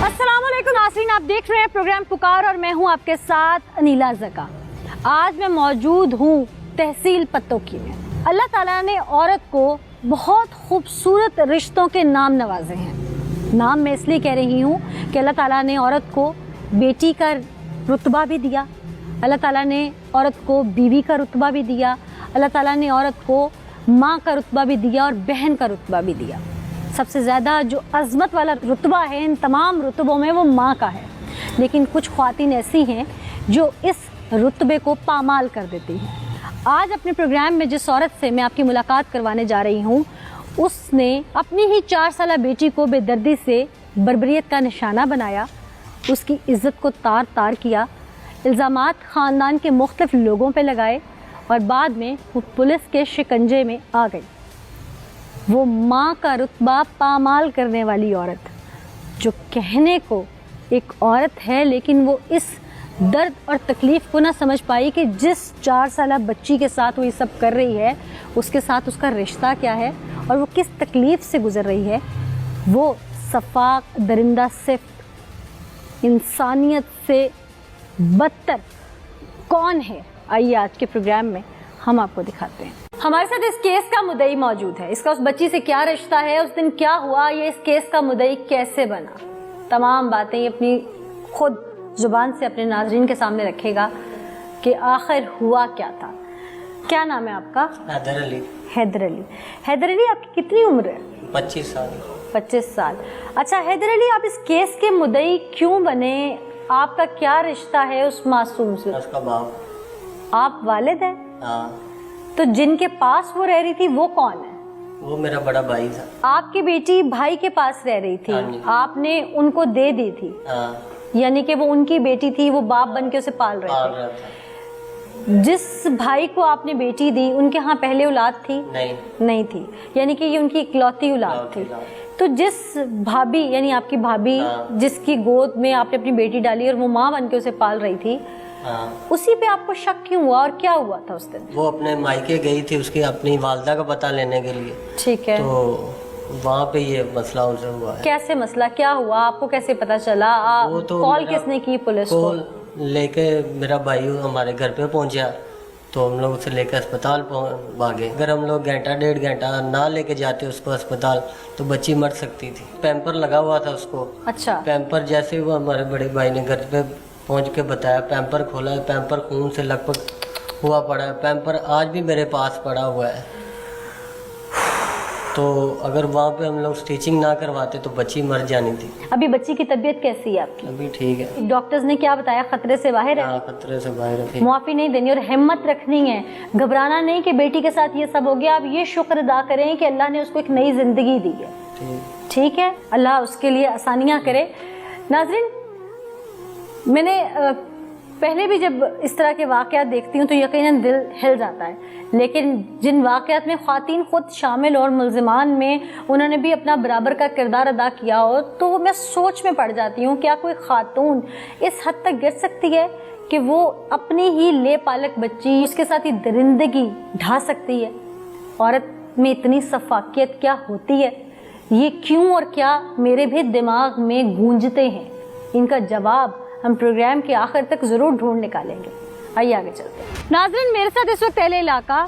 अस्सलाम वालेकुम नाज़रीन, आप देख रहे हैं प्रोग्राम पुकार और मैं हूं आपके साथ अनीला ज़का। आज मैं मौजूद हूं तहसील पत्तोकी में। अल्लाह ताला ने औरत को बहुत खूबसूरत रिश्तों के नाम नवाजे हैं। नाम मैं इसलिए कह रही हूं कि अल्लाह ताला ने औरत को बेटी का रुतबा भी दिया, अल्लाह ताला ने औरत को बीवी का रुतबा भी दिया, अल्लाह ताला ने औरत को माँ का रुतबा भी दिया और बहन का रुतबा भी दिया। सबसे ज़्यादा जो अज़मत वाला रुतबा है इन तमाम रुतबों में वो माँ का है। लेकिन कुछ ख़वातीन ऐसी हैं जो इस रुतबे को पामाल कर देती हैं। आज अपने प्रोग्राम में जिस औरत से मैं आपकी मुलाकात करवाने जा रही हूँ, उसने अपनी ही 4 साला बेटी को बेदर्दी से बर्बरियत का निशाना बनाया, उसकी इज़्ज़त को तार तार किया, इल्ज़ामात ख़ानदान के मुख्तलिफ लोगों पर लगाए और बाद में वो पुलिस के शिकंजे में आ गई। वो माँ का रुतबा पामाल करने वाली औरत, जो कहने को एक औरत है लेकिन वो इस दर्द और तकलीफ़ को ना समझ पाई कि जिस 4 साला बच्ची के साथ वो ये सब कर रही है, उसके साथ उसका रिश्ता क्या है और वो किस तकलीफ़ से गुज़र रही है। वो सफाक दरिंदा सिफ्त इंसानियत से बदतर कौन है, आइए आज के प्रोग्राम में हम आपको दिखाते हैं। हमारे साथ इस केस का मुद्दई मौजूद है। इसका उस बच्ची से क्या रिश्ता है, उस दिन क्या हुआ, ये इस केस का मुद्दई कैसे बना, तमाम बातें ये अपनी खुद जुबान से अपने नाजरीन के सामने रखेगा कि आखिर हुआ क्या था। क्या नाम है आपका? हैदर अली। हैदर अली। हैदर अली, आपकी कितनी उम्र है? 25 साल। 25 साल। अच्छा हैदर अली, आप इस केस के मुद्दई क्यों बने? आपका क्या रिश्ता है उस मासूम से? उसका बाप। आप वालिद हैं? हाँ। तो जिनके पास वो रह रही थी वो कौन है? वो मेरा बड़ा भाई था। आपकी बेटी भाई के पास रह रही थी, हाँ, आपने उनको दे दी थी। हाँ। यानी कि वो उनकी बेटी थी, वो बाप बन के उसे पाल रहे थे। जिस भाई को आपने बेटी दी उनके यहाँ पहले औलाद थी? नहीं थी। यानी कि ये उनकी इकलौती औलाद थी। तो जिस भाभी यानी आपकी भाभी, हाँ। जिसकी गोद में आपने अपनी बेटी डाली और वो माँ बन के उसे पाल रही थी, हाँ। उसी पे आपको शक क्यों हुआ और क्या हुआ था उस दिन? वो अपने मायके गई थी उसकी अपनी वालदा का पता लेने के लिए। ठीक है। तो वहाँ पे ये मसला उनसे हुआ है। कैसे मसला, क्या हुआ, आपको कैसे पता चला? तो कॉल किसने की पुलिस को? लेके मेरा भाई हमारे घर पे पहुंचा तो हम लोग उसे लेकर अस्पताल भागे। अगर हम लोग घंटा 1.5 घंटा ना लेके जाते उसको अस्पताल तो बच्ची मर सकती थी। पैम्पर लगा हुआ था उसको। अच्छा। पैम्पर जैसे वो हमारे बड़े भाई ने घर पे पहुंच के बताया, पैम्पर खोला है, पैम्पर खून से लकपक हुआ पड़ा है। पैम्पर आज भी मेरे पास पड़ा हुआ है। तो अगर वहाँ पे हम लोग स्टिचिंग ना करवाते तो बच्ची मर जानी थी। अभी बच्ची की तबीयत कैसी है आपकी? अभी ठीक है। डॉक्टर्स ने क्या बताया? खतरे से बाहर है? हाँ, खतरे से बाहर है। मुआफी नहीं देनी और हिम्मत रखनी है, घबराना नहीं कि बेटी के साथ ये सब हो गया। आप ये शुक्र अदा करें कि अल्लाह ने उसको एक नई जिंदगी दी है। ठीक है, अल्लाह उसके लिए आसानियाँ करे। नाज़रीन, मैंने पहले भी जब इस तरह के वाक़यात देखती हूँ तो यकीनन दिल हिल जाता है, लेकिन जिन वाक़यात में ख़वातीन ख़ुद शामिल और मुल्ज़िमान में उन्होंने भी अपना बराबर का किरदार अदा किया हो तो मैं सोच में पड़ जाती हूँ, क्या कोई ख़ातून इस हद तक गिर सकती है कि वो अपनी ही ले पालक बच्ची उसके साथ ही दरिंदगी ढा सकती है? औरत में इतनी सफाकियत क्या होती है? ये क्यों और क्या मेरे भी दिमाग में गूंजते हैं। इनका जवाब हम प्रोग्राम के आखिर तक ज़रूर ढूंढ निकालेंगे। आइए आगे चलते हैं। नाज़रीन, मेरे साथ इस वक्त अहले इलाका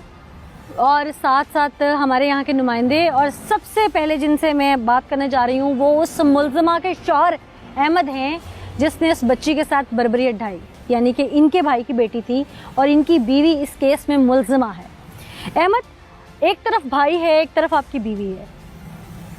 और साथ साथ हमारे यहाँ के नुमाइंदे, और सबसे पहले जिनसे मैं बात करने जा रही हूँ वो उस मुल्ज़िमा के शौहर अहमद हैं जिसने इस बच्ची के साथ बर्बरियत ढाई। यानी कि इनके भाई की बेटी थी और इनकी बीवी इस केस में मुल्ज़िमा है। अहमद, एक तरफ भाई है, एक तरफ आपकी बीवी है।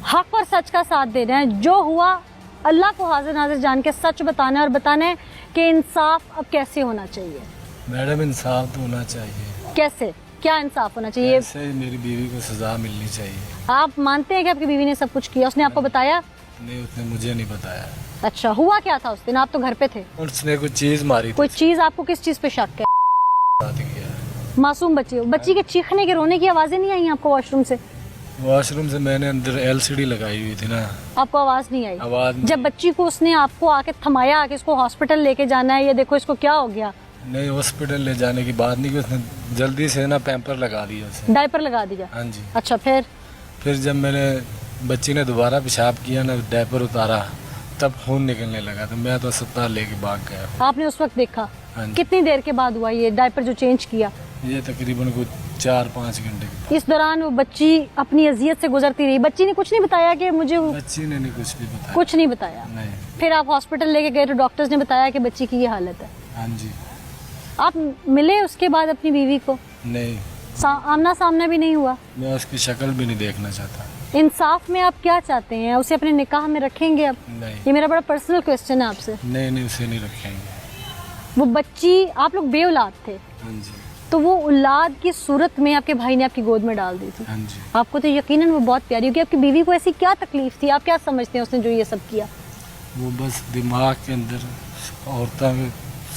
हक और सच का साथ देना है। जो हुआ अल्लाह को हाजिर नाजिर जान के सच बताना है और बताना है कि इंसाफ अब कैसे होना चाहिए। मैडम, इंसाफ तो होना चाहिए। कैसे, क्या इंसाफ होना चाहिए? ऐसे मेरी बीवी को सजा मिलनी चाहिए। आप मानते हैं कि आपकी बीवी ने सब कुछ किया? उसने आपको बताया? नहीं, उसने मुझे नहीं बताया। अच्छा, हुआ क्या था उस दिन? आप तो घर पे थे। उसने कुछ चीज मारी। कोई चीज? आपको किस चीज पे शक है? मासूम बच्ची के चीखने के रोने की आवाजें नहीं आई आपको वॉशरूम से? वॉशरूम से मैंने अंदर LCD लगाई हुई थी ना। आपको आवाज नहीं आई? आवाज नहीं। जब बच्ची को उसने आपको आके थमाया कि इसको हॉस्पिटल लेके जाना है, ये देखो इसको क्या हो गया? नहीं, हॉस्पिटल ले जाने की बात नहीं की, उसने जल्दी से ना पैम्पर लगा दिया उसे। डायपर लगा दिया? हाँ जी। अच्छा, फिर जब मैंने बच्ची ने दोबारा पेशाब किया ना, डायपर उतारा तब खून निकलने लगा तो मैं तो अस्पताल लेके भाग गया। आपने उस वक्त देखा? हाँ जी। कितनी देर के बाद हुआ ये डायपर जो चेंज किया? ये तकरीबन कुछ 4-5 घंटे। इस दौरान वो बच्ची अपनी अजियत से गुजरती रही, बच्ची ने कुछ नहीं बताया कि मुझे? बच्ची ने नहीं कुछ भी बताया। कुछ नहीं बताया? नहीं। फिर आप हॉस्पिटल लेके गए तो डॉक्टर्स ने बताया कि बच्ची की ये हालत है। हाँ जी। आप मिले उसके बाद अपनी बीवी को? नहीं, आमना सामना भी नहीं हुआ? मैं उसकी शक्ल भी नहीं देखना चाहता। इंसाफ में आप क्या चाहते हैं? उसे अपने निकाह में रखेंगे अब? नहीं। ये मेरा बड़ा पर्सनल क्वेश्चन है आपसे। नहीं, उसे नहीं रखेंगे। वो बच्ची, आप लोग बे औलाद थे, हाँ जी। तो वो औलाद की सूरत में आपके भाई ने आपकी गोद में डाल दी थी। हाँ जी। आपको तो यकीनन वो बहुत प्यारी होगी। आपकी बीवी को ऐसी क्या तकलीफ थी? आप क्या समझते हैं उसने जो ये सब किया? वो बस दिमाग के अंदर औरतों में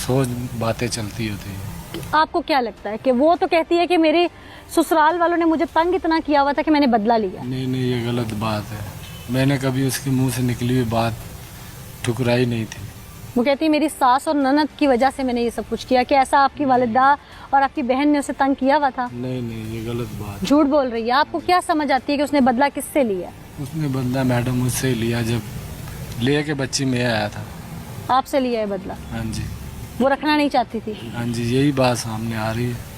सोच बातें चलती होती है। आपको क्या लगता है कि वो तो कहती है कि मेरे ससुराल वालों ने मुझे तंग इतना किया हुआ था कि मैंने बदला लिया? नहीं, ये गलत बात है। मैंने कभी उसके मुंह से निकली हुई बात ठुकराई नहीं थी। वो कहती है मेरी सास और ननद की वजह से मैंने ये सब कुछ किया। कि ऐसा आपकी वालिदा और आपकी बहन ने उसे तंग किया हुआ था? नहीं, ये गलत बात। झूठ बोल रही है। आपको क्या समझ आती है कि उसने बदला किससे लिया? उसने बदला मैडम मुझसे लिया, जब ले के बच्ची में आया था। आपसे लिया है बदला? हाँ जी। वो रखना नहीं चाहती थी? हाँ जी, यही बात सामने आ रही है।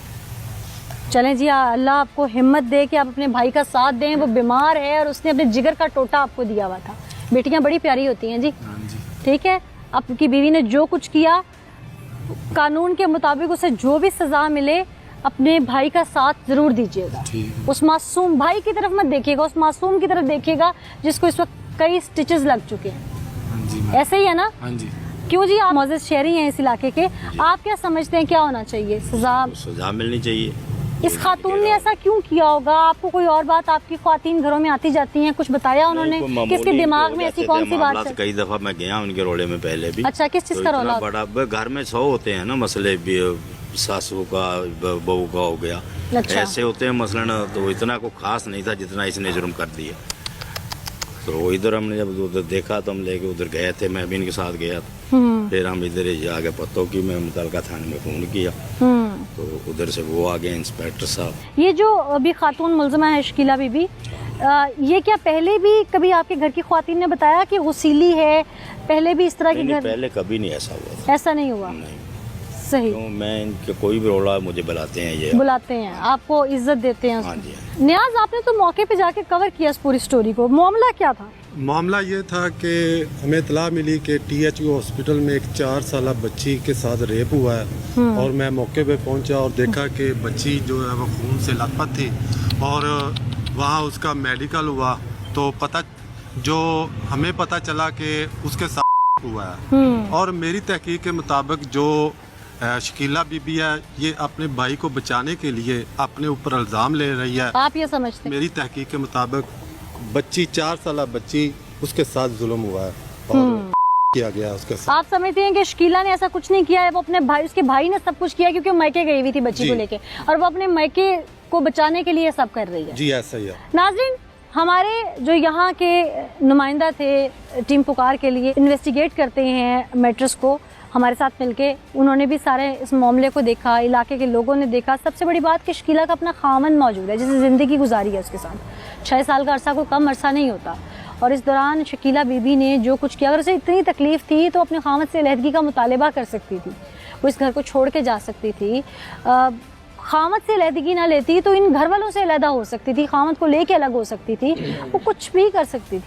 चलें जी, अल्लाह आपको हिम्मत दे कि आप अपने भाई का साथ दें। वो बीमार है और उसने अपने जिगर का टोटा आपको दिया हुआ था। बेटियां बड़ी प्यारी होती हैं जी। हाँ जी। ठीक है, आपकी बीवी ने जो कुछ किया, कानून के मुताबिक उसे जो भी सजा मिले, अपने भाई का साथ जरूर दीजिएगा। ठीक है। उस मासूम भाई की तरफ मत देखिएगा, उस मासूम की तरफ देखिएगा जिसको इस वक्त कई स्टिचेस लग चुके हैं। हाँ जी। ऐसे ही है ना? हाँ जी। क्यों जी, आप मौजूद शहरी हैं इस इलाके के, आप क्या समझते हैं क्या होना चाहिए? सजा मिलनी चाहिए। इस खातून ने ऐसा क्यों किया होगा? आपको कोई और बात, आपकी ख्वातीन घरों में आती जाती हैं, कुछ बताया उन्होंने? किसके दिमाग में ऐसी कौन सी बात है? कई दफा मैं गया उनके रोले में पहले भी। अच्छा, किस चीज तो का इतना रोला? बड़ा घर में 100 होते हैं ना मसले भी, सासू का बहू का हो गया। अच्छा। ऐसे होते हैं मसलन, तो इतना को खास नहीं था जितना इसने जुर्म कर दिया। तो इधर हमने जब उधर देखा तो हम लेके उधर गए थे, मैं भी इनके साथ गया था। फिर हम इधर ही आगे पत्तों की मैं मुतलका थाने में फोन किया, तो उधर से वो आ गए इंस्पेक्टर साहब। ये जो अभी खातून मुलजमा है शकीला बीबी, ये क्या पहले भी कभी आपके घर की ख्वातीन ने बताया कि गुसीली है? पहले भी इस तरह के नहीं, घर? पहले कभी नहीं ऐसा हुआ था। ऐसा नहीं हुआ? नहीं। सही। तो मैं इनके कोई भी रोला मुझे बुलाते हैं, ये बुलाते हैं, आपको इज्जत देते हैं? हाँ जी। नियाज, आपने तो मौके पे जाके कवर किया इस पूरी स्टोरी को, मामला क्या था? मामला ये था कि हमें इतला मिली कि THU हॉस्पिटल में एक 4 साल बच्ची के साथ रेप हुआ है, और मैं मौके पे पहुंचा और देखा कि बच्ची जो है वो खून से लथपथ थी, और वहाँ उसका मेडिकल हुआ तो जो हमें पता चला कि उसके साथ हुआ है। और मेरी तहकीक के मुताबिक जो शकीला बीबी है, ये अपने भाई को बचाने के लिए अपने ऊपर इल्ज़ाम ले रही है। आप ये समझते हैं? मेरी तहकीक के मुताबिक बच्ची 4 साल बच्ची, उसके साथ जुल्म हुआ है और किया गया उसके साथ। आप समझते हैं कि शकीला ने ऐसा कुछ नहीं किया है? वो अपने भाई, उसके भाई ने सब कुछ किया क्योंकि वो मैके गई हुई थी बच्ची को लेके, और वो अपने मैके को बचाने के लिए सब कर रही है? जी ऐसा ही है। नाज़रीन, हमारे जो यहाँ के नुमाइंदा थे टीम पुकार के लिए इन्वेस्टिगेट करते हैं मैटर्स को, हमारे साथ मिलके उन्होंने भी सारे इस मामले को देखा, इलाके के लोगों ने देखा। सबसे बड़ी बात कि शकीला का अपना खामन मौजूद है जिसे ज़िंदगी गुजारी है उसके साथ। 6 साल का अरसा कोई कम अरसा नहीं होता, और इस दौरान शकीला बीबी ने जो कुछ किया, अगर उसे इतनी तकलीफ़ थी तो अपने खामद से अलहदगी का मुतालबा कर सकती थी, वो इस घर को छोड़ के जा सकती थी। खामद से अलहदगी ना लेती तो इन घर वालों से अलहदा हो सकती थी, खामद को लेके अलग हो सकती थी, वो कुछ भी कर सकती थी।